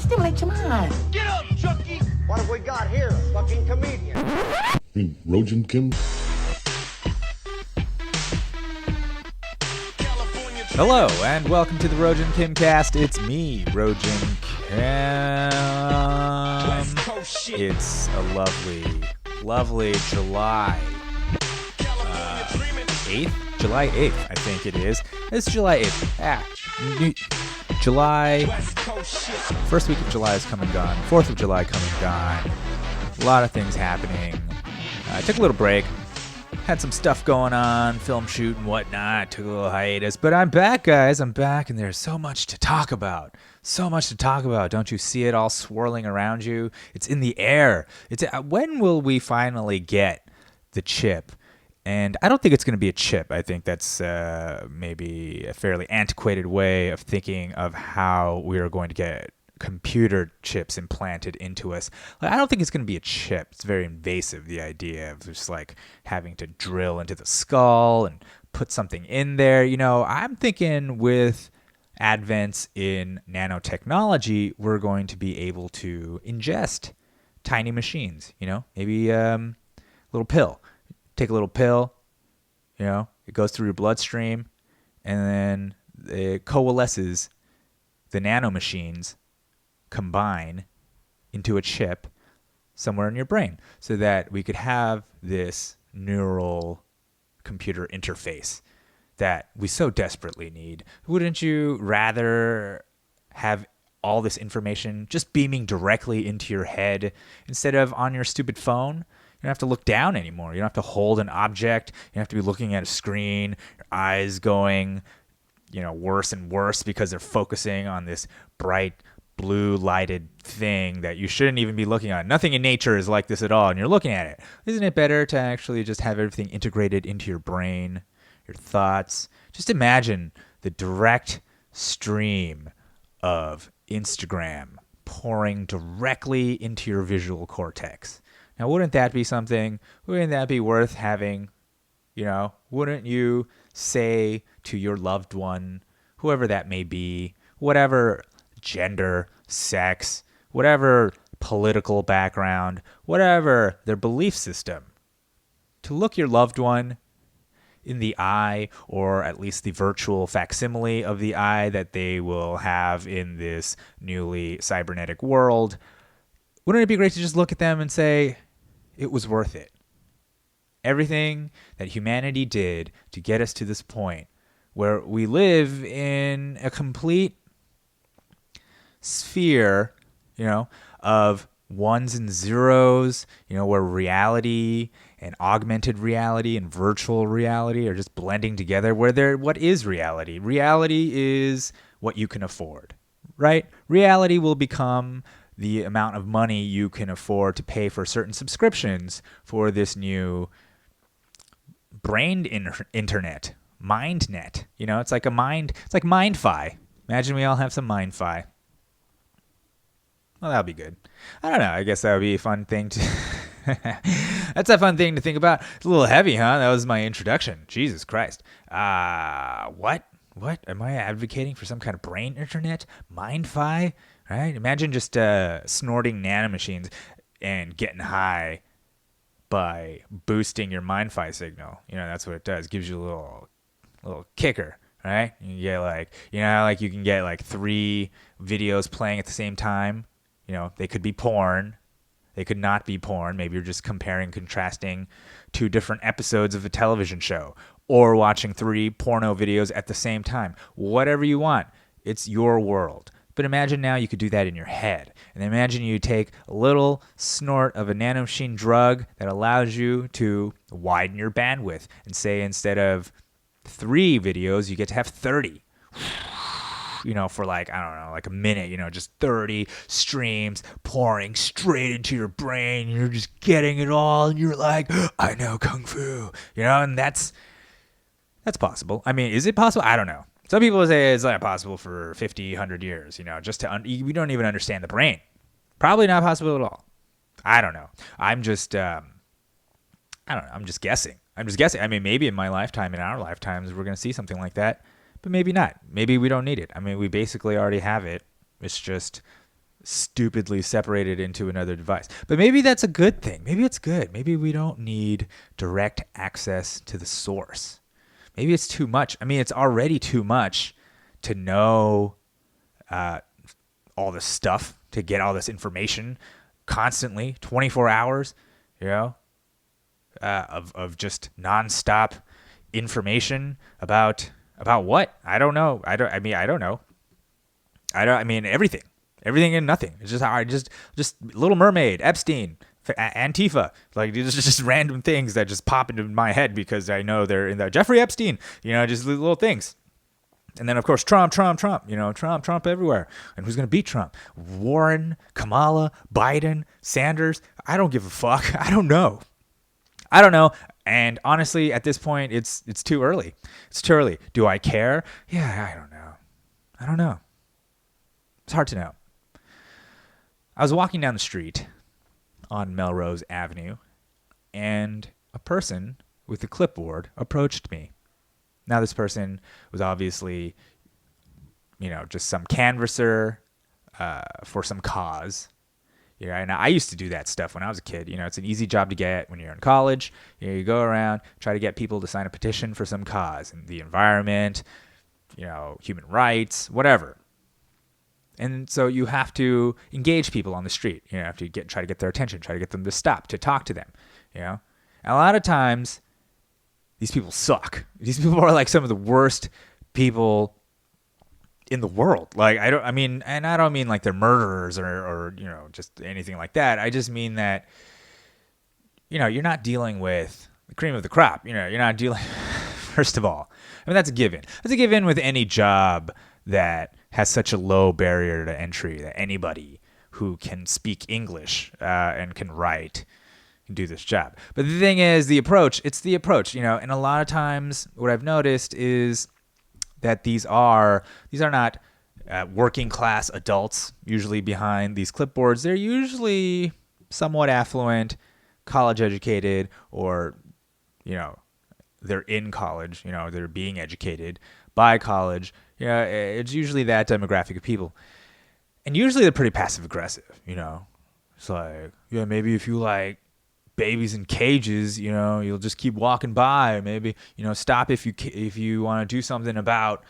Stimulate your mind. Get up, Chucky! What have we got here? A fucking comedian. Rojan Kim. Hello, and welcome to the Rojan Kim cast. It's me, Rojan Kim. It's a lovely July 8th? July 8th, I think it is. It's July 8th. July, first week of July is come and gone. 4th of July come and gone. A lot of things happening. I took a little break. Had some stuff going on, film shoot and whatnot. Took a little hiatus, but I'm back, guys. I'm back, and there's so much to talk about. So much to talk about. Don't you see it all swirling around you? It's in the air. When will we finally get the chip? And I don't think it's going to be a chip. I think that's maybe a fairly antiquated way of thinking of how we are going to get computer chips implanted into us. I don't think it's going to be a chip. It's very invasive, the idea of just like having to drill into the skull and put something in there. You know, I'm thinking with advents in nanotechnology, we're going to be able to ingest tiny machines, you know, maybe a little pill. Take a little pill, you know, it goes through your bloodstream, and then it coalesces, the nanomachines combine into a chip somewhere in your brain so that we could have this neural computer interface that we so desperately need. Wouldn't you rather have all this information just beaming directly into your head instead of on your stupid phone? You don't have to look down anymore. You don't have to hold an object. You don't have to be looking at a screen, your eyes going, you know, worse and worse because they're focusing on this bright blue lighted thing that you shouldn't even be looking at. Nothing in nature is like this at all, and you're looking at it. Isn't it better to actually just have everything integrated into your brain, your thoughts? Just imagine the direct stream of Instagram pouring directly into your visual cortex. Now, wouldn't that be something? Wouldn't that be worth having? You know, wouldn't you say to your loved one, whoever that may be, whatever gender, sex, whatever political background, whatever their belief system, to look your loved one in the eye, or at least the virtual facsimile of the eye that they will have in this newly cybernetic world? Wouldn't it be great to just look at them and say, it was worth it? Everything that humanity did to get us to this point where we live in a complete sphere, you know, of ones and zeros, you know, where reality and augmented reality and virtual reality are just blending together. What is reality? Reality is what you can afford, right? Reality will become the amount of money you can afford to pay for certain subscriptions for this new brain internet, MindNet. You know, it's like MindFi. Imagine we all have some MindFi. Well, that'll be good. I don't know. I guess that would be a fun thing to... That's a fun thing to think about. It's a little heavy, huh? That was my introduction. Jesus Christ. What? What? Am I advocating for some kind of brain internet? MindFi? Right? Imagine just snorting nanomachines and getting high by boosting your MindFi signal. You know, that's what it does. It gives you a little kicker, right? You get like, you know, like you can get like 3 videos playing at the same time. You know, they could be porn. They could not be porn. Maybe you're just comparing, contrasting 2 different episodes of a television show, or watching 3 porno videos at the same time. Whatever you want. It's your world. But imagine now you could do that in your head. And imagine you take a little snort of a nanomachine drug that allows you to widen your bandwidth. And say instead of 3 videos, you get to have 30. You know, for like, I don't know, like a minute, you know, just 30 streams pouring straight into your brain. You're just getting it all. And you're like, I know Kung Fu. You know, and that's possible. I mean, is it possible? I don't know. Some people say it's not possible for 50, 100 years, you know, we don't even understand the brain. Probably not possible at all. I don't know. I'm just guessing. I mean, maybe in my lifetime, in our lifetimes, we're going to see something like that. but maybe not. Maybe we don't need it. I mean, we basically already have it. It's just stupidly separated into another device. But maybe that's a good thing. Maybe it's good. Maybe we don't need direct access to the source. Maybe it's too much. I mean, it's already too much to know all this stuff, to get all this information constantly, 24 hours, of just nonstop information about what? I don't know. I don't know. Everything and nothing. It's just Little Mermaid, Epstein, Antifa, like these are just random things that just pop into my head because I know they're in the Jeffrey Epstein, just little things. And then of course Trump, Trump everywhere. And who's going to beat Trump? Warren, Kamala, Biden, Sanders. I don't give a fuck. I don't know. And honestly, at this point, it's too early. It's too early. Do I care? Yeah, I don't know. It's hard to know. I was walking down the street on Melrose Avenue, and a person with a clipboard approached me. Now, this person was obviously, just some canvasser for some cause. And I used to do that stuff when I was a kid. It's an easy job to get when you're in college. You go around, try to get people to sign a petition for some cause, and the environment, human rights, whatever. And so you have to engage people on the street. You have to try to get their attention, try to get them to stop, to talk to them. And a lot of times, these people suck. These people are like some of the worst people in the world. Like I don't mean like they're murderers or just anything like that. I just mean that you're not dealing with the cream of the crop. You're not dealing. First of all, that's a given. That's a given with any job that has such a low barrier to entry that anybody who can speak English and can write can do this job. But the thing is, it's the approach, and a lot of times what I've noticed is that these are not working class adults usually behind these clipboards. They're usually somewhat affluent, college educated, or, they're in college, they're being educated by college. It's usually that demographic of people. And usually they're pretty passive aggressive, It's like, maybe if you like babies in cages, you'll just keep walking by, or maybe, stop if you want to do something about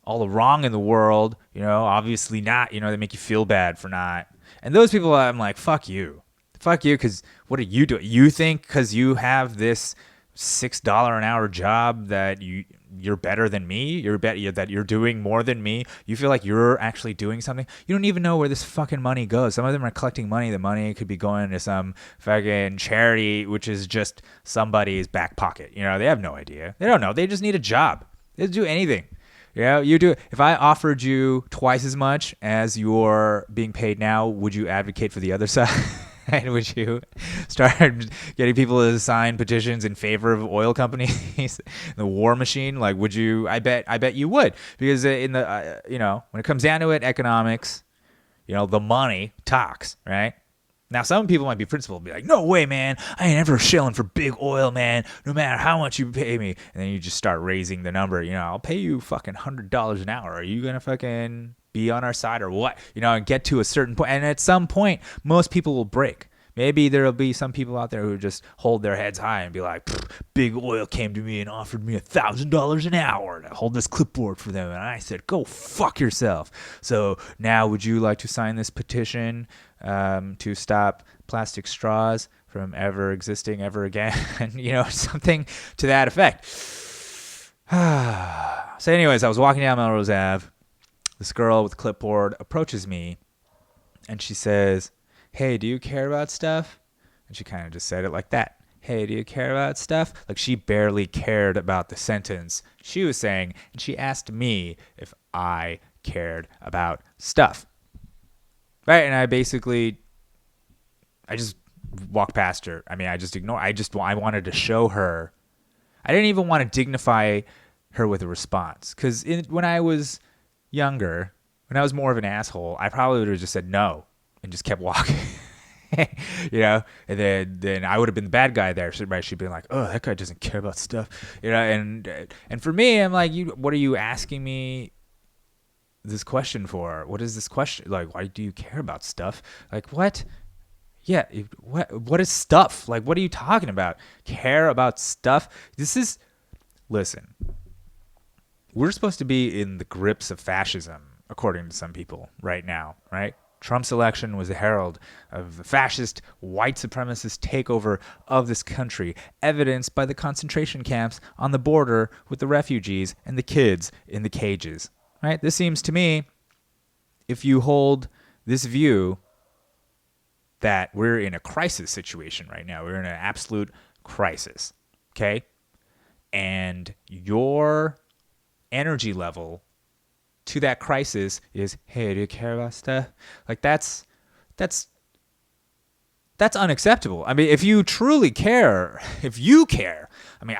all the wrong in the world, obviously not, they make you feel bad for not. And those people, I'm like, fuck you, because what are you doing? You think because you have this $6 an hour job that you're better than me, that you're doing more than me, you feel like you're actually doing something. You don't even know where this fucking money goes. Some of them are collecting money. The money could be going to some fucking charity, which is just somebody's back pocket. They have no idea. They don't know. They just need a job. They'll do anything. You do. If I offered you twice as much as you're being paid now, would you advocate for the other side? And would you start getting people to sign petitions in favor of oil companies, the war machine? Like, would you? I bet you would, because in the when it comes down to it, economics, the money talks, right? Now, some people might be principled and be like, no way, man, I ain't ever shilling for big oil, man, no matter how much you pay me. And then you just start raising the number. I'll pay you fucking $100 an hour. Are you gonna fucking be on our side or what? And get to a certain point. And at some point, most people will break. Maybe there'll be some people out there who just hold their heads high and be like, big oil came to me and offered me $1,000 an hour to hold this clipboard for them. And I said, go fuck yourself. So now would you like to sign this petition to stop plastic straws from ever existing ever again? Something to that effect. So anyways, I was walking down Melrose Ave. This girl with a clipboard approaches me and she says, hey, do you care about stuff? And she kind of just said it like that. Hey, do you care about stuff? Like she barely cared about the sentence she was saying. And she asked me if I cared about stuff. Right? And I just walked past her. I just ignored. I wanted to show her. I didn't even want to dignify her with a response. Because when I was younger, when I was more of an asshole, I probably would have just said no and just kept walking. And then I would have been the bad guy there. She'd be like, oh, that guy doesn't care about stuff. And for me, I'm like, what are you asking me this question for? What is this question? Like, why do you care about stuff? Like, what? Yeah, what is stuff? Like, what are you talking about? Care about stuff? Listen, we're supposed to be in the grips of fascism, according to some people right now, right? Trump's election was a herald of the fascist, white supremacist takeover of this country, evidenced by the concentration camps on the border with the refugees and the kids in the cages, right? This seems to me, if you hold this view that we're in a crisis situation right now, we're in an absolute crisis, okay? And your energy level to that crisis is, hey, do you care about stuff? Like that's unacceptable. I mean, if you truly care, if you care, I mean,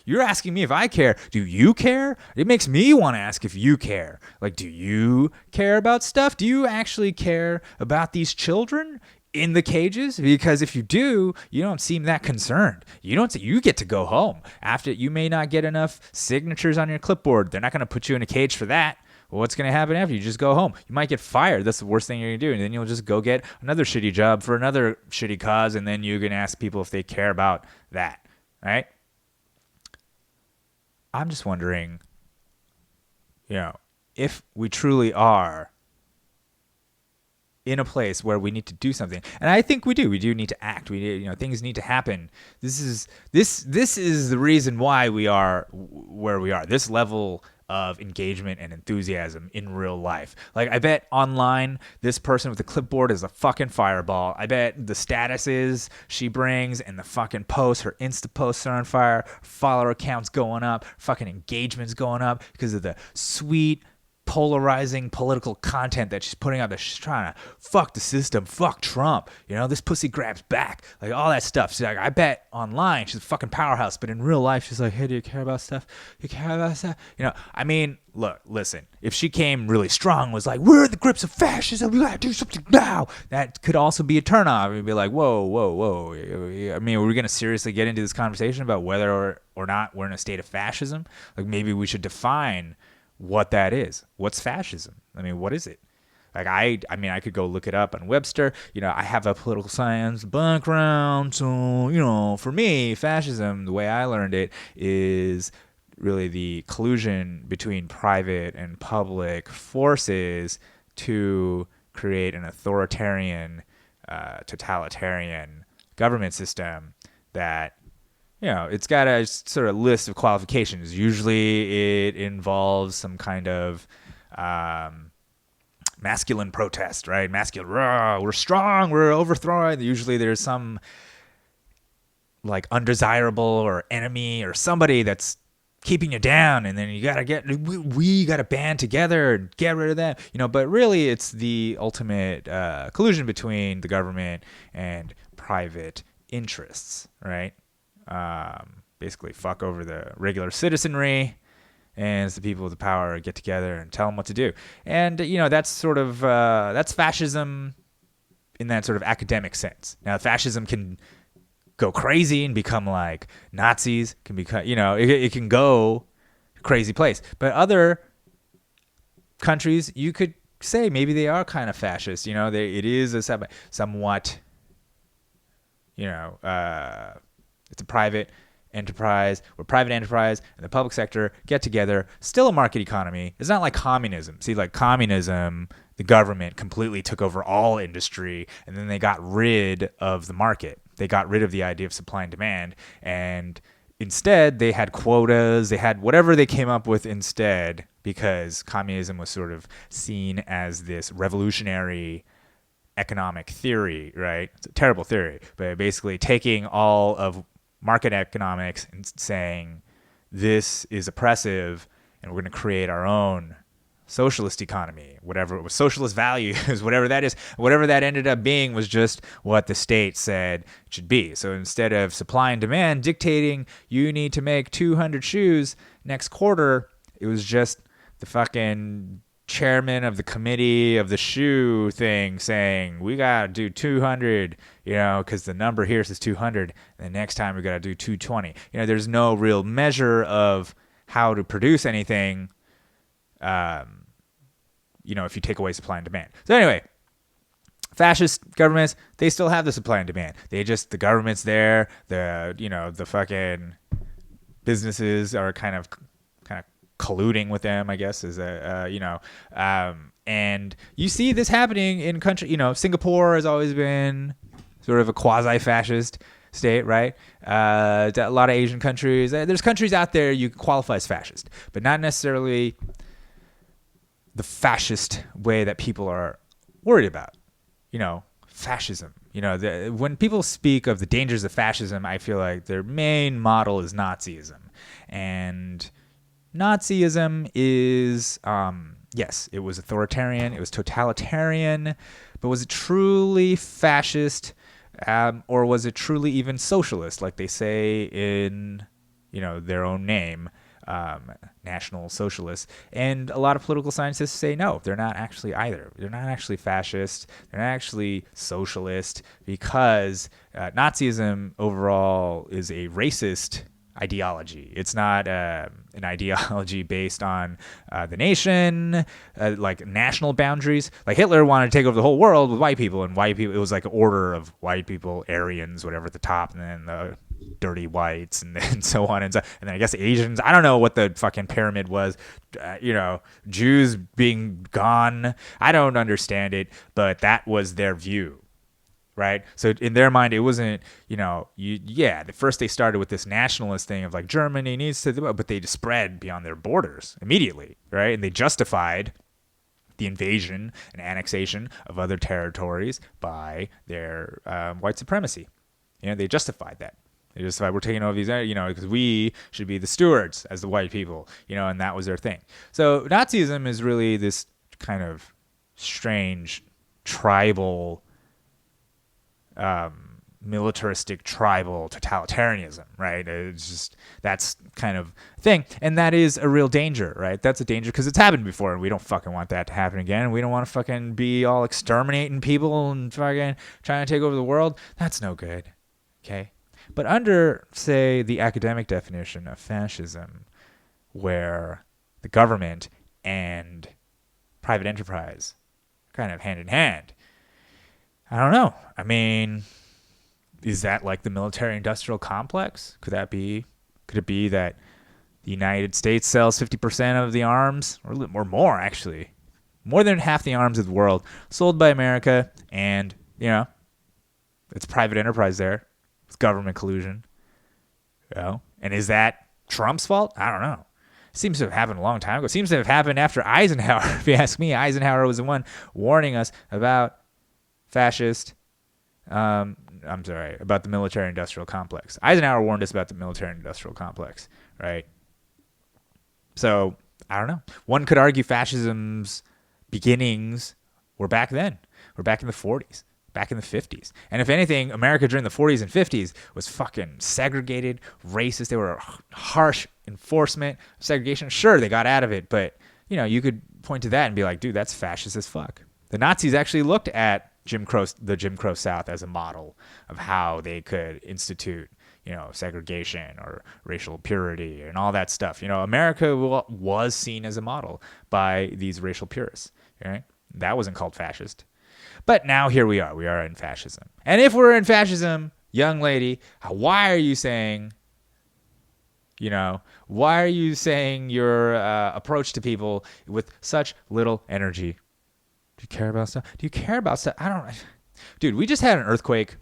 you're asking me if I care. Do you care? It makes me want to ask if you care. Like, do you care about stuff? Do you actually care about these children in the cages? Because if you do, you don't seem that concerned. You get to go home after. You may not get enough signatures on your clipboard. They're not going to put you in a cage for that. Well, what's going to happen after? You just go home. You might get fired. That's the worst thing you're going to do. And then you'll just go get another shitty job for another shitty cause. And then you're going to ask people if they care about that. Right? I'm just wondering, if we truly are in a place where we need to do something. And I think we do. We do need to act. Things need to happen. This is the reason why we are where we are. This level of engagement and enthusiasm in real life. Like, I bet online this person with the clipboard is a fucking fireball. I bet the statuses she brings and the fucking posts, her Insta posts are on fire, follower accounts going up, fucking engagements going up because of the sweet, polarizing political content that she's putting out, that she's trying to fuck the system, fuck Trump, this pussy grabs back, like all that stuff. She's like, I bet online she's a fucking powerhouse, but in real life she's like, hey, do you care about stuff? You care about stuff? I mean, listen, if she came really strong, was like, we're in the grips of fascism, we gotta do something now, that could also be a turnoff. It'd be like, whoa. I mean, are we gonna seriously get into this conversation about whether or not we're in a state of fascism? Like, maybe we should define what that is. What's fascism? I mean, what is it? Like, I could go look it up on Webster. I have a political science background, so, for me, fascism, the way I learned it, is really the collusion between private and public forces to create an authoritarian, totalitarian government system that it's got a sort of list of qualifications. Usually it involves some kind of masculine protest, right? Masculine, we're strong, we're overthrowing. Usually there's some like undesirable or enemy or somebody that's keeping you down, and then you gotta we gotta band together and get rid of that. But really it's the ultimate collusion between the government and private interests, right? Basically fuck over the regular citizenry, and it's the people with the power get together and tell them what to do. And that's sort of that's fascism in that sort of academic sense. Now, fascism can go crazy and become like Nazis, can become it can go crazy place. But other countries, you could say maybe they are kind of fascist. It is a somewhat it's a private enterprise, where private enterprise and the public sector get together. Still a market economy. It's not like communism. See, like communism, the government completely took over all industry, and then they got rid of the market. They got rid of the idea of supply and demand, and instead they had quotas. They had whatever they came up with instead, because communism was sort of seen as this revolutionary economic theory, right? It's a terrible theory, but basically taking all of market economics and saying this is oppressive and we're going to create our own socialist economy, whatever it was, socialist values, whatever that is. Whatever that ended up being was just what the state said it should be. So instead of supply and demand dictating you need to make 200 shoes next quarter, it was just the fucking chairman of the committee of the shoe thing saying we gotta do 200, because the number here says 200, and the next time we gotta do 220. There's no real measure of how to produce anything if you take away supply and demand. So anyway, fascist governments, they still have the supply and demand. The government's there, the fucking businesses are kind of colluding with them, I guess, and you see this happening in country. Singapore has always been sort of a quasi-fascist state, right? A lot of Asian countries. There's countries out there you qualify as fascist, but not necessarily the fascist way that people are worried about. Fascism. When people speak of the dangers of fascism, I feel like their main model is Nazism, and Nazism is, yes, it was authoritarian, it was totalitarian, but was it truly fascist, or was it truly even socialist, like they say in, their own name, National Socialists? And a lot of political scientists say no, they're not actually either. They're not actually fascist, they're not actually socialist, because Nazism overall is a racist ideology. It's not an ideology based on the nation, like national boundaries. Like Hitler wanted to take over the whole world with white people, and white people, it was like an order of white people, Aryans, whatever, at the top, and then the dirty whites, and then so on and so. And then I guess Asians. I don't know what the fucking pyramid was. Jews being gone. I don't understand it, but that was their view. Right. So in their mind, it wasn't, at first they started with this nationalist thing of like Germany needs to, but they just spread beyond their borders immediately. Right. And they justified the invasion and annexation of other territories by their white supremacy. They justified that. They justified we're taking over these, because we should be the stewards as the white people, and that was their thing. So Nazism is really this kind of strange tribal, militaristic tribal totalitarianism, right? It's just, that's kind of thing. And that is a real danger, right? That's a danger because it's happened before, and we don't fucking want that to happen again. We don't want to fucking be all exterminating people and fucking trying to take over the world. That's no good, okay? But under, say, the academic definition of fascism, where the government and private enterprise are kind of hand in hand, I don't know. I mean, is that like the military-industrial complex? Could it be that the United States sells 50% of the arms, or more, actually, more than half the arms of the world sold by America, and it's private enterprise there, it's government collusion, and is that Trump's fault? I don't know. It seems to have happened a long time ago. It seems to have happened after Eisenhower. If you ask me, Eisenhower was the one warning us about about the military-industrial complex. Eisenhower warned us about the military-industrial complex, right? So, I don't know. One could argue fascism's beginnings were back then. We're back in the 40s, back in the 50s. And if anything, America during the 40s and 50s was fucking segregated, racist. They were harsh enforcement of segregation. Sure, they got out of it, but, you could point to that and be like, dude, that's fascist as fuck. The Nazis actually looked at the Jim Crow South as a model of how they could institute, segregation or racial purity and all that stuff. America was seen as a model by these racial purists. Right? That wasn't called fascist. But now here we are. We are in fascism. And if we're in fascism, young lady, why are you saying your approach to people with such little energy? Do you care about stuff? I don't know. Dude, we just had an earthquake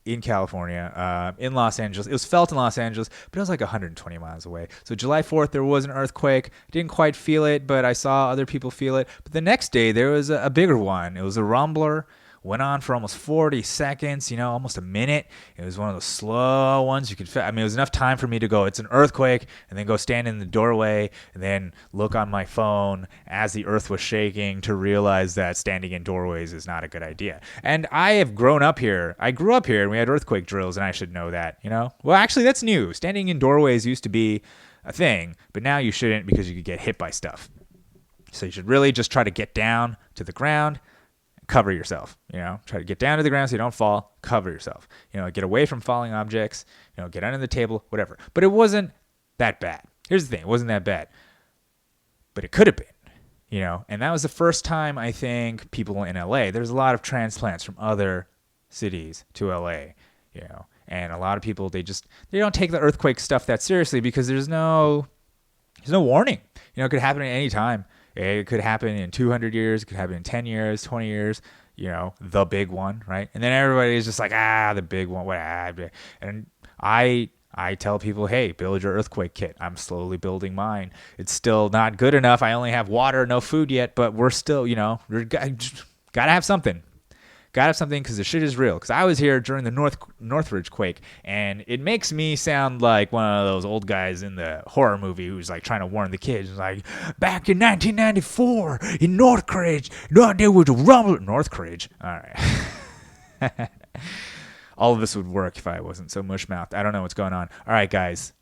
in California, in Los Angeles. It was felt in Los Angeles, but it was like 120 miles away. So July 4th, there was an earthquake. Didn't quite feel it, but I saw other people feel it. But the next day, there was a bigger one. It was a rumbler. Went on for almost 40 seconds, almost a minute. It was one of those slow ones you could it was enough time for me to go, it's an earthquake, and then go stand in the doorway and then look on my phone as the earth was shaking to realize that standing in doorways is not a good idea. And I have grown up here. I grew up here and we had earthquake drills, and I should know that, Well, actually, that's new. Standing in doorways used to be a thing, but now you shouldn't because you could get hit by stuff. So you should really just try to get down to the ground, cover yourself, try to get down to the ground so you don't fall, cover yourself, get away from falling objects, get under the table, whatever. But it wasn't that bad. Here's the thing. It wasn't that bad, but it could have been. And that was the first time, I think, people in LA, there's a lot of transplants from other cities to LA, and a lot of people, they don't take the earthquake stuff that seriously because there's no warning. It could happen at any time. It could happen in 200 years, it could happen in 10 years, 20 years, the big one, right? And then everybody is just like, the big one, what? And I tell people, hey, build your earthquake kit. I'm slowly building mine. It's still not good enough. I only have water, no food yet, but we're still, we're gotta have something. Gotta have something because the shit is real. Because I was here during the Northridge quake, and it makes me sound like one of those old guys in the horror movie who's like trying to warn the kids. Like, back in 1994 in Northridge, there was a rumble. Northridge. All right. All of this would work if I wasn't so mush-mouthed. I don't know what's going on. All right, guys.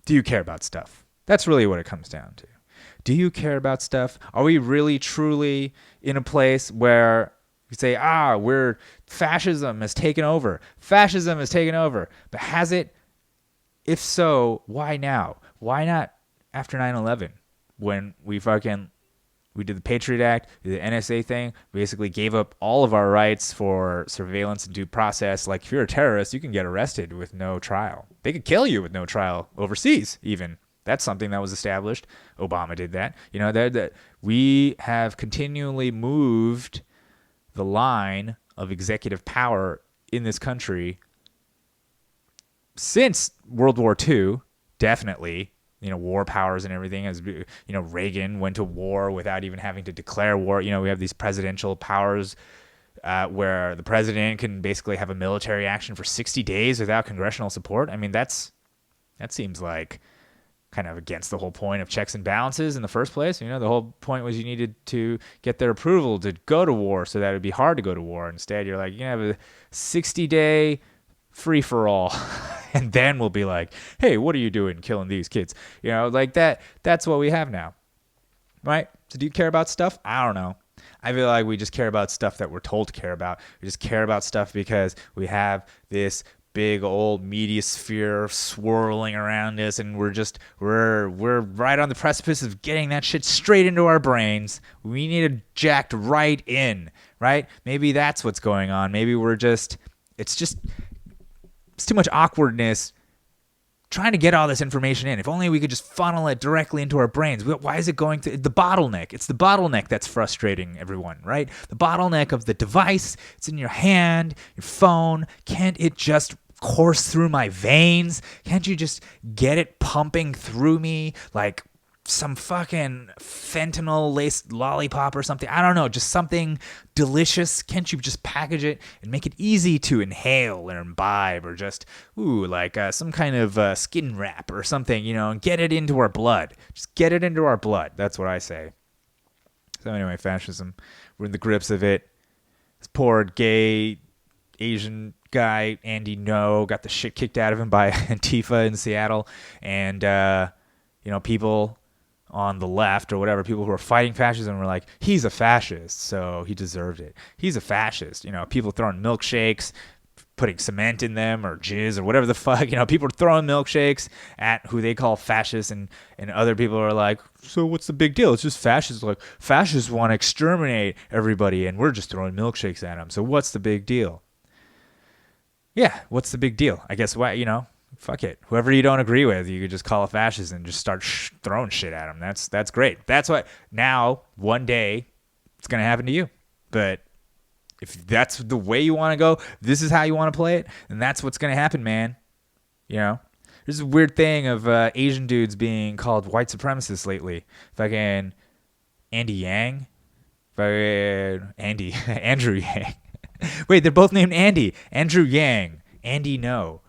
Do you care about stuff? That's really what it comes down to. Do you care about stuff? Are we really, truly in a place where you say, fascism has taken over. Fascism has taken over. But has it? If so, why now? Why not after 9/11 when we did the Patriot Act, the NSA thing, basically gave up all of our rights for surveillance and due process. Like, if you're a terrorist, you can get arrested with no trial. They could kill you with no trial overseas, even. That's something that was established. Obama did that. That we have continually moved the line of executive power in this country since World War II, definitely. War powers and everything. As Reagan went to war without even having to declare war. We have these presidential powers where the president can basically have a military action for 60 days without congressional support. I mean, that seems like kind of against the whole point of checks and balances in the first place. The whole point was you needed to get their approval to go to war so that it would be hard to go to war. Instead, you're like, you have a 60-day free-for-all. And then we'll be like, hey, what are you doing killing these kids? Like that. That's what we have now. Right? So do you care about stuff? I don't know. I feel like we just care about stuff that we're told to care about. We just care about stuff because we have this big old media sphere swirling around us, and we're right on the precipice of getting that shit straight into our brains. We need it jacked right in, right? Maybe that's what's going on. Maybe it's too much awkwardness trying to get all this information in. If only we could just funnel it directly into our brains. Why is it going to the bottleneck? It's the bottleneck that's frustrating everyone, right? The bottleneck of the device. It's in your hand, your phone. Can't it just course through my veins? Can't you just get it pumping through me like some fucking fentanyl-laced lollipop or something? I don't know, just something delicious. Can't you just package it and make it easy to inhale or imbibe, or just, like some kind of skin wrap or something, and get it into our blood. Just get it into our blood. That's what I say. So anyway, fascism. We're in the grips of it. This poor gay Asian guy, Andy No, got the shit kicked out of him by Antifa in Seattle. And, people on the left or whatever, people who are fighting fascism were like, he's a fascist, so he deserved it. He's a fascist. People throwing milkshakes, putting cement in them or jizz or whatever the fuck. People are throwing milkshakes at who they call fascists, and other people are like, so what's the big deal? It's just fascists. Like, fascists want to exterminate everybody, and we're just throwing milkshakes at them. So what's the big deal? Yeah, what's the big deal? I guess fuck it. Whoever you don't agree with, you could just call a fascist and just start throwing shit at them. That's great. That's what, now, one day, it's going to happen to you. But if that's the way you want to go, this is how you want to play it, then that's what's going to happen, man. There's a weird thing of Asian dudes being called white supremacists lately. Fucking Andy Yang. Andrew Yang. Wait, they're both named Andy. Andrew Yang. Andy No.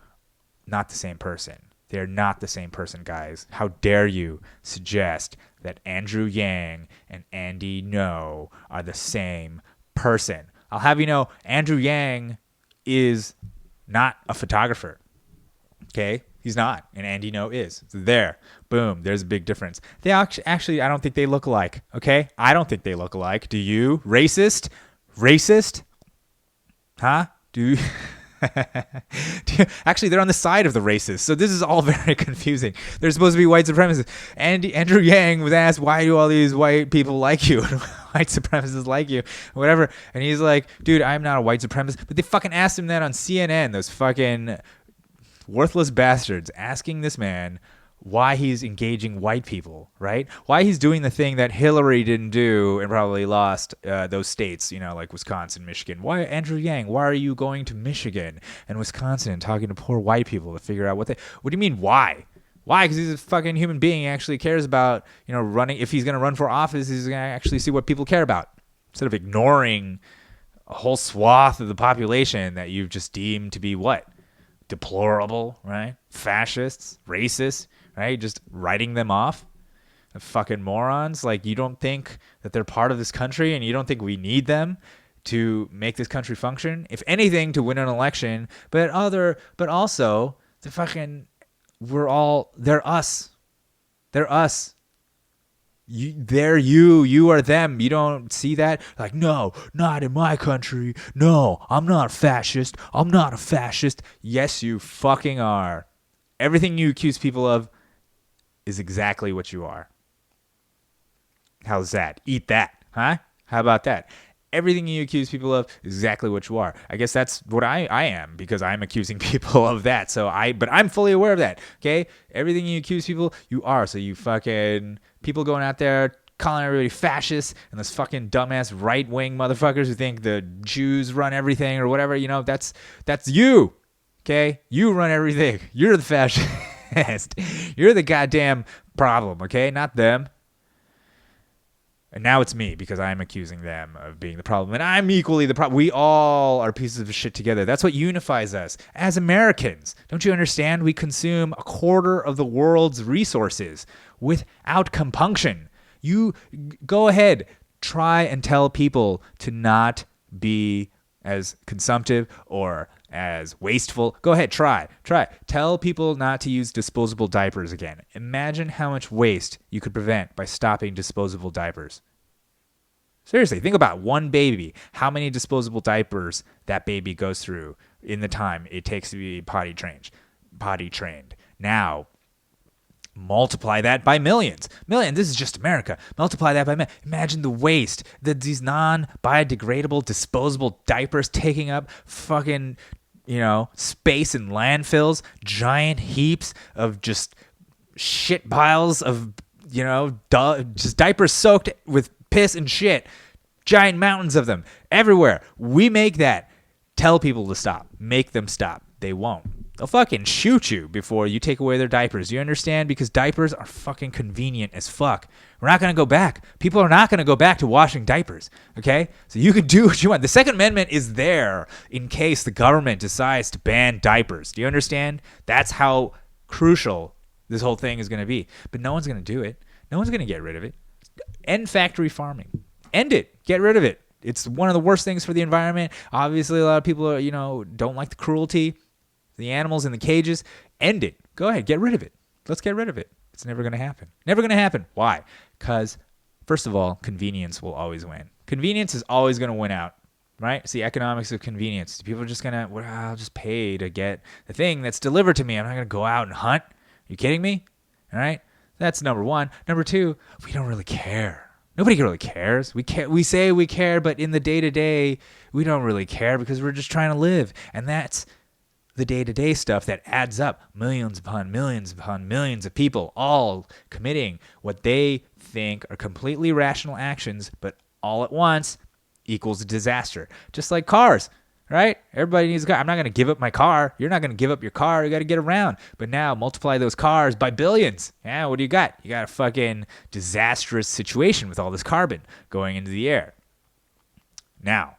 Not the same person. They're not the same person, guys. How dare you suggest that Andrew Yang and Andy No are the same person? I'll have you know, Andrew Yang is not a photographer. Okay? He's not. And Andy No is. So there. Boom. There's a big difference. They actually, I don't think they look alike. Okay? I don't think they look alike. Do you? Racist? Huh? Do you? Actually, they're on the side of the racists, so this is all very confusing. They're supposed to be white supremacists. And Andrew Yang was asked, why do all these white people like you? White supremacists like you, whatever. And he's like, dude, I'm not a white supremacist. But they fucking asked him that on CNN, those fucking worthless bastards, asking this man why he's engaging white people, right? Why he's doing the thing that Hillary didn't do and probably lost those states, like Wisconsin, Michigan. Why, Andrew Yang, why are you going to Michigan and Wisconsin and talking to poor white people to figure out what do you mean, why? Why? Because he's a fucking human being. He actually cares about, running. If he's going to run for office, he's going to actually see what people care about instead of ignoring a whole swath of the population that you've just deemed to be what? Deplorable, right? Fascists, racists, right? Just writing them off. Fucking morons. Like, you don't think that they're part of this country and you don't think we need them to make this country function? If anything, to win an election, but also the fucking, they're us. They're us. They're you are them. You don't see that? Like, no, not in my country. No, I'm not a fascist. I'm not a fascist. Yes, you fucking are. Everything you accuse people of is exactly what you are. How's that? Eat that, huh? How about that? Everything you accuse people of is exactly what you are. I guess that's what I am, because I'm accusing people of that. But I'm fully aware of that, okay? Everything you accuse people, you are. So you fucking people going out there calling everybody fascist and those fucking dumbass right-wing motherfuckers who think the Jews run everything or whatever, that's you, okay? You run everything. You're the fascist. You're the goddamn problem, okay? Not them. And now it's me, because I'm accusing them of being the problem. And I'm equally the problem. We all are pieces of shit together. That's what unifies us as Americans. Don't you understand? We consume a quarter of the world's resources without compunction. You go ahead, try and tell people to not be as consumptive or as wasteful. Go ahead, try. Tell people not to use disposable diapers again. Imagine how much waste you could prevent by stopping disposable diapers. Seriously, think about one baby. How many disposable diapers that baby goes through in the time it takes to be potty trained. Now, multiply that by millions. This is just America. Multiply that by millions. Imagine the waste that these non-biodegradable disposable diapers taking up fucking, space in landfills, giant heaps of just shit piles of, just diapers soaked with piss and shit. Giant mountains of them everywhere. We make that. Tell people to stop. Make them stop. They won't. They'll fucking shoot you before you take away their diapers. You understand? Because diapers are fucking convenient as fuck. We're not going to go back. People are not going to go back to washing diapers, okay? So you can do what you want. The Second Amendment is there in case the government decides to ban diapers. Do you understand? That's how crucial this whole thing is going to be. But no one's going to do it. No one's going to get rid of it. End factory farming. End it. Get rid of it. It's one of the worst things for the environment. Obviously, a lot of people are, don't like the cruelty. The animals in the cages. End it. Go ahead. Get rid of it. Let's get rid of it. It's never going to happen. Never going to happen. Why? Because, first of all, convenience will always win. Convenience is always going to win out, right? It's the economics of convenience. People are just going to, I'll just pay to get the thing that's delivered to me. I'm not going to go out and hunt. Are you kidding me? All right? That's number one. Number two, we don't really care. Nobody really cares. We say we care, but in the day-to-day, we don't really care because we're just trying to live. And that's the day-to-day stuff that adds up. Millions upon millions of people all committing what they think are completely rational actions, but all at once equals a disaster. Just like cars, right? Everybody needs a car. I'm not going to give up my car. You're not going to give up your car. You got to get around. But now multiply those cars by billions. Yeah, what do you got? You got a fucking disastrous situation with all this carbon going into the air. Now,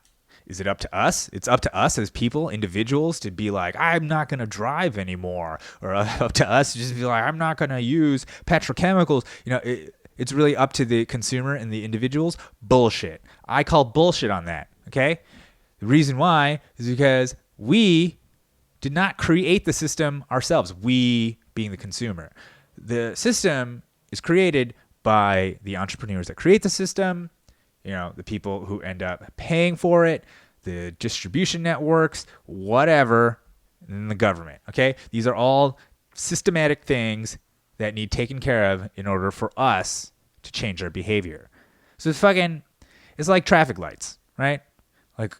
is it up to us? It's up to us as people, individuals, to be like, I'm not going to drive anymore. Or up to us to just be like, I'm not going to use petrochemicals. It's really up to the consumer and the individuals. Bullshit. I call bullshit on that, okay? The reason why is because we did not create the system ourselves, we being the consumer. The system is created by the entrepreneurs that create the system, the people who end up paying for it. the distribution networks, whatever, and the government. Okay, these are all systematic things that need taken care of in order for us to change our behavior. So it's like traffic lights, right? Like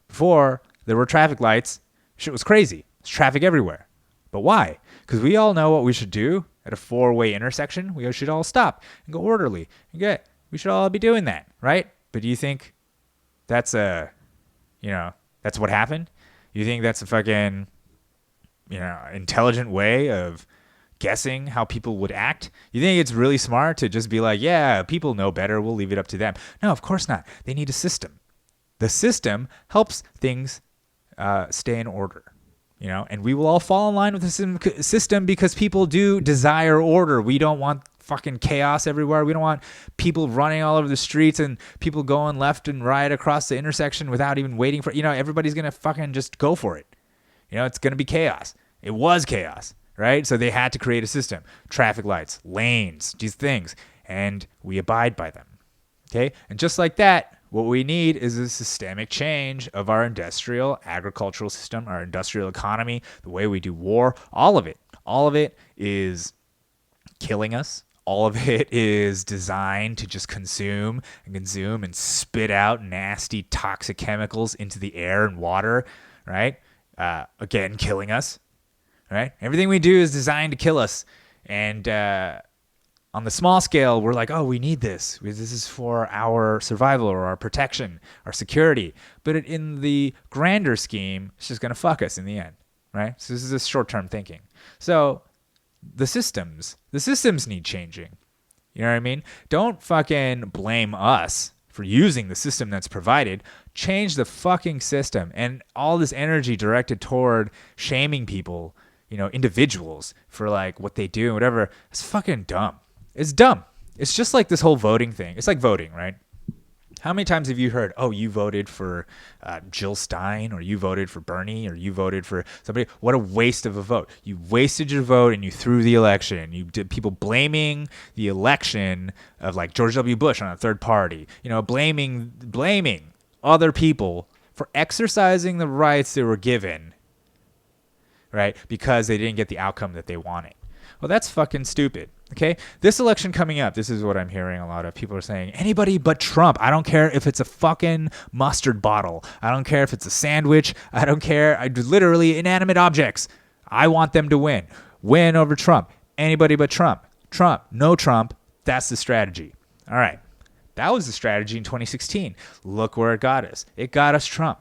before there were traffic lights, shit was crazy. There's traffic everywhere. But why? Because we all know what we should do at a 4-way intersection. We should all stop and go orderly. We should all be doing that, right? But do you think that's that's what happened? You think that's a fucking, intelligent way of guessing how people would act? You think it's really smart to just be like, yeah, people know better, we'll leave it up to them? No, of course not. They need a system. The system helps things stay in order, and we will all fall in line with the system because people do desire order. We don't want fucking chaos everywhere. We don't want people running all over the streets and people going left and right across the intersection without even waiting for, everybody's going to fucking just go for it. It's going to be chaos. It was chaos, right? So they had to create a system, traffic lights, lanes, these things, and we abide by them. Okay. And just like that, what we need is a systemic change of our industrial agricultural system, our industrial economy, the way we do war, all of it. All of it is killing us. All of it is designed to just consume and spit out nasty toxic chemicals into the air and water, right? Again, killing us, right? Everything we do is designed to kill us. And on the small scale, we're like, oh, we need this. This is for our survival or our protection, our security. But in the grander scheme, it's just going to fuck us in the end, right? So this is this short-term thinking. So the systems need changing. You know what I mean? Don't fucking blame us for using the system that's provided. Change the fucking system. And all this energy directed toward shaming people, individuals for like what they do and whatever, it's fucking dumb. It's dumb. It's just like this whole voting thing. It's like voting, right? How many times have you heard, oh, you voted for Jill Stein, or you voted for Bernie, or you voted for somebody? What a waste of a vote. You wasted your vote and you threw the election. You did people blaming the election of like George W. Bush on a third party, blaming other people for exercising the rights they were given, right? Because they didn't get the outcome that they wanted. Well, that's fucking stupid. Okay, this election coming up, this is what I'm hearing a lot of people are saying. Anybody but Trump. I don't care if it's a fucking mustard bottle. I don't care if it's a sandwich. I don't care. Literally inanimate objects. I want them to win. Win over Trump. Anybody but Trump. Trump. No Trump. That's the strategy. All right. That was the strategy in 2016. Look where it got us. It got us Trump.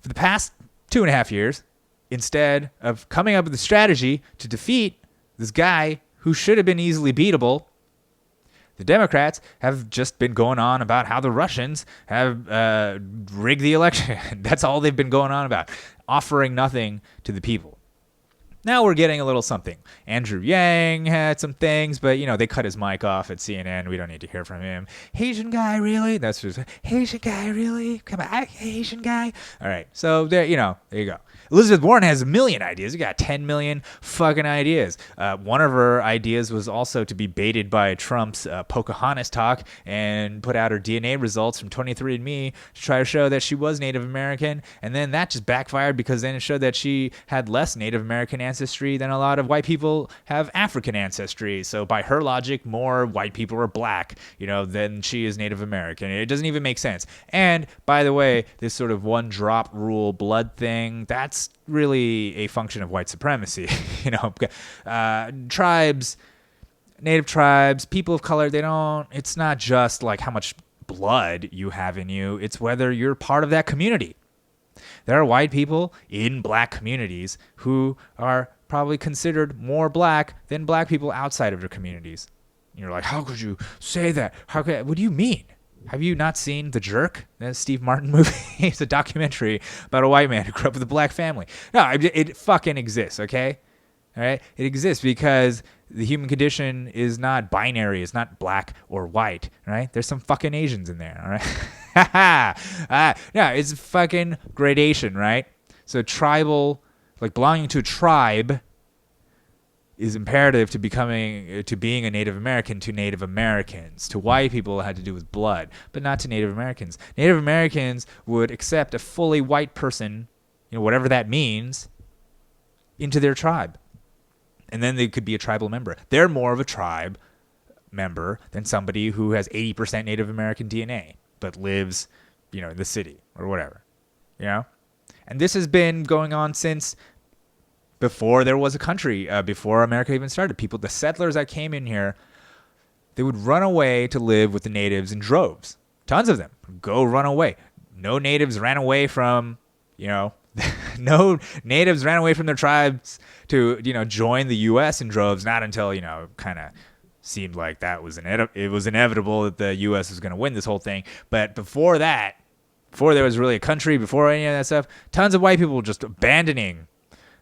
For the past 2.5 years, instead of coming up with a strategy to defeat this guy who should have been easily beatable, the Democrats have just been going on about how the Russians have rigged the election. That's all they've been going on about, offering nothing to the people. Now we're getting a little something. Andrew Yang had some things, but, they cut his mic off at CNN. We don't need to hear from him. Haitian guy, really? That's just, Haitian guy, really? Come on, Haitian guy? All right, so there you go. Elizabeth Warren has a million ideas. We got 10 million fucking ideas. One of her ideas was also to be baited by Trump's Pocahontas talk and put out her DNA results from 23andMe to try to show that she was Native American. And then that just backfired because then it showed that she had less Native American ancestry than a lot of white people have African ancestry. So by her logic, more white people are black, than she is Native American. It doesn't even make sense. And by the way, this sort of one drop rule blood thing, that's really a function of white supremacy. Tribes, native tribes, people of color, it's not just like how much blood you have in you, it's whether you're part of that community. There are white people in black communities who are probably considered more black than black people outside of their communities. You're like, how could you say that? What do you mean? Have you not seen The Jerk? That Steve Martin movie? It's a documentary about a white man who grew up with a black family. No, it fucking exists, okay? All right? It exists because the human condition is not binary. It's not black or white, right? There's some fucking Asians in there, all right? No, it's fucking gradation, right? So tribal, like belonging to a tribe is imperative to being a Native American to Native Americans. To white people, it had to do with blood, but not to Native Americans. Native Americans would accept a fully white person, whatever that means, into their tribe. And then they could be a tribal member. They're more of a tribe member than somebody who has 80% Native American DNA, but lives, in the city or whatever, And this has been going on since before there was a country, before America even started. The settlers that came in here, they would run away to live with the natives in droves. Tons of them go run away. No natives ran away from, no natives ran away from their tribes to, join the U.S. in droves. Not until, kind of seemed like that was it was inevitable that the U.S. was going to win this whole thing. But before that, before there was really a country, before any of that stuff, tons of white people just abandoning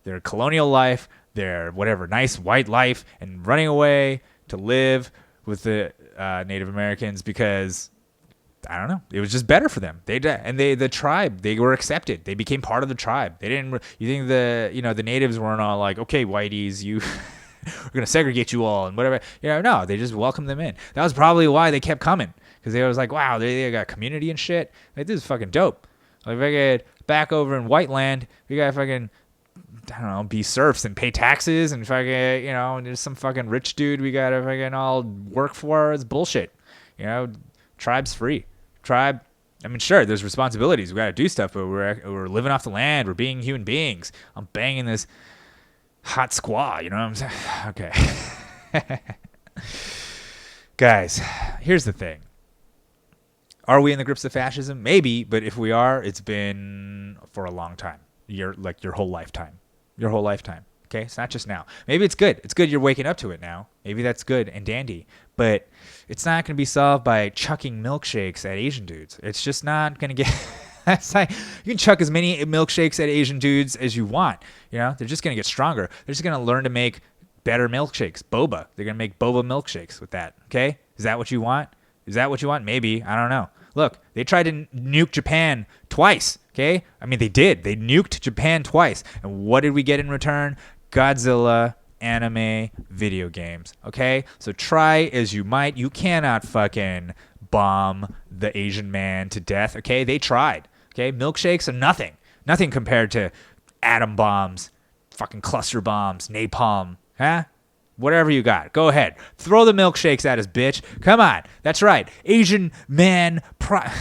their colonial life, their whatever nice white life, and running away to live with the Native Americans because, I don't know, it was just better for them. The tribe, they were accepted. They became part of the tribe. They didn't. You think the natives weren't all like, okay, whiteys, you. We're gonna segregate you all and whatever. No, they just welcomed them in. That was probably why they kept coming, because they was like, wow, they got community and shit. Like, this is fucking dope. Like, if I get back over in white land, we got fucking, I don't know, be serfs and pay taxes and fucking, and there's some fucking rich dude we gotta fucking all work for. It's bullshit. Tribe's free. Tribe. I mean, sure, there's responsibilities. We gotta do stuff, but we're living off the land. We're being human beings. I'm banging this hot squaw, you know what I'm saying? Okay. Guys, here's the thing. Are we in the grips of fascism? Maybe, but if we are, it's been for a long time. Your whole lifetime. Your whole lifetime. Okay? It's not just now. Maybe it's good. It's good you're waking up to it now. Maybe that's good and dandy. But it's not going to be solved by chucking milkshakes at Asian dudes. It's just not going to get... That's like, you can chuck as many milkshakes at Asian dudes as you want. They're just going to get stronger. They're just going to learn to make better milkshakes. Boba. They're going to make boba milkshakes with that. Okay? Is that what you want? Maybe. I don't know. Look, they tried to nuke Japan twice. Okay? I mean, they did. They nuked Japan twice. And what did we get in return? Godzilla anime video games. Okay? So try as you might. You cannot fucking bomb the Asian man to death. Okay? They tried. Okay? Milkshakes are nothing. Nothing compared to atom bombs, fucking cluster bombs, napalm. Huh? Whatever you got. Go ahead. Throw the milkshakes at us, bitch. Come on. That's right. Asian man pride.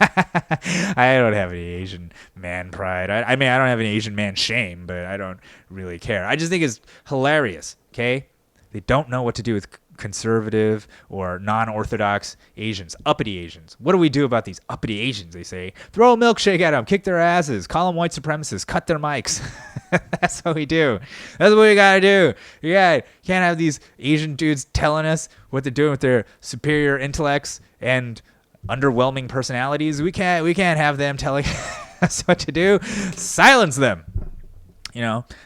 I don't have any Asian man pride. I mean, I don't have any Asian man shame, but I don't really care. I just think it's hilarious, okay? They don't know what to do with conservative or non-orthodox Asians, uppity Asians. What do we do about these uppity Asians, they say? Throw a milkshake at them, kick their asses, call them white supremacists, cut their mics. That's what we do. That's what we gotta do. Yeah, can't have these Asian dudes telling us what they're doing with their superior intellects and underwhelming personalities. We can't have them telling us what to do. Silence them.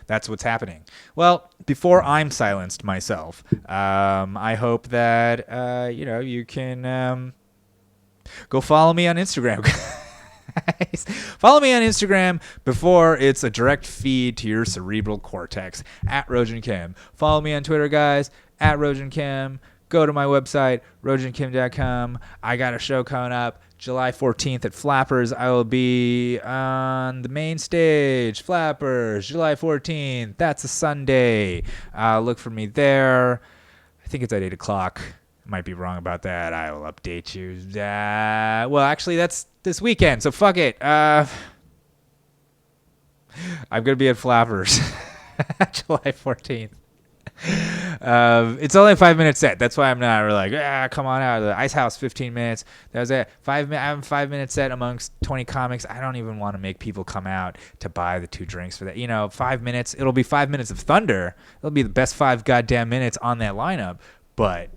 That's what's happening. Well, before I'm silenced myself, I hope that, you can go follow me on Instagram. Follow me on Instagram before it's a direct feed to your cerebral cortex, @RojanKim. Follow me on Twitter, guys, @RojanKim. Go to my website, rojankim.com. I got a show coming up July 14th at Flappers. I will be on the main stage, Flappers, July 14th. That's a Sunday. Look for me there. I think it's at 8 o'clock. Might be wrong about that. I will update you. Well, actually, that's this weekend, so fuck it. I'm going to be at Flappers July 14th. It's only a 5-minute set. That's why I'm not really like, come on out. The Ice House, 15 minutes. That was it. I have a 5-minute set amongst 20 comics. I don't even want to make people come out to buy the 2 drinks for that. 5 minutes. It'll be 5 minutes of thunder. It'll be the best 5 goddamn minutes on that lineup. But,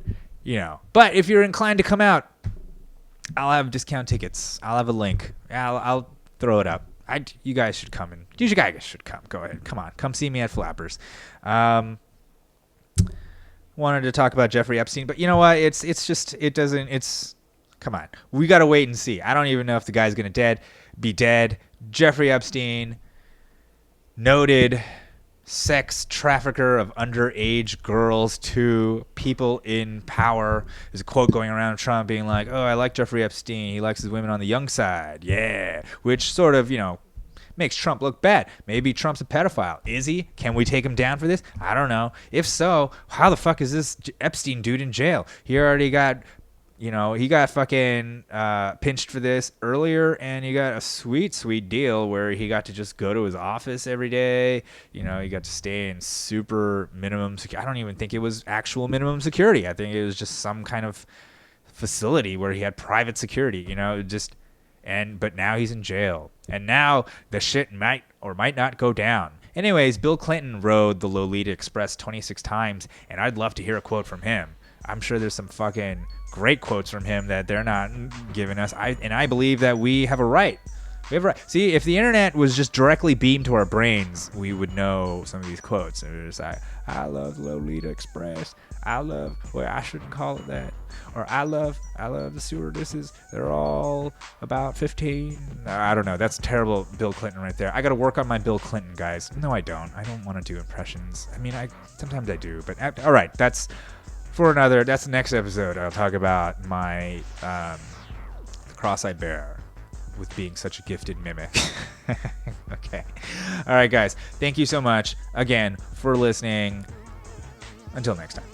but if you're inclined to come out, I'll have discount tickets. I'll have a link. I'll throw it up. You guys should come. You guys should come. Go ahead. Come on. Come see me at Flappers. Wanted to talk about Jeffrey Epstein, but you know what? Come on. We got to wait and see. I don't even know if the guy's going to be dead. Jeffrey Epstein, noted sex trafficker of underage girls to people in power. There's a quote going around of Trump being like, oh, I like Jeffrey Epstein. He likes his women on the young side. Yeah. Which sort of, makes Trump look bad. Maybe Trump's a pedophile. Is he? Can we take him down for this? I don't know. If so, how the fuck is this Epstein dude in jail? He already got... he got fucking pinched for this earlier, and he got a sweet deal where he got to just go to his office every day. He got to stay in super minimum security. I don't even think it was actual minimum security. I think it was just some kind of facility where he had private security, but now he's in jail. And now the shit might or might not go down. Anyways, Bill Clinton rode the Lolita Express 26 times, and I'd love to hear a quote from him. I'm sure there's some fucking great quotes from him that they're not giving us. I believe that we have a right. We have a right. See, if the internet was just directly beamed to our brains, we would know some of these quotes. And we're just like, I love Lolita Express. I shouldn't call it that. Or I love the stewardesses. They're all about 15. I don't know. That's terrible Bill Clinton right there. I got to work on my Bill Clinton, guys. No, I don't. I don't want to do impressions. I mean, sometimes I do. But all right, that's the next episode. I'll talk about my the cross I bear with being such a gifted mimic. Okay. All right, guys. Thank you so much again for listening. Until next time.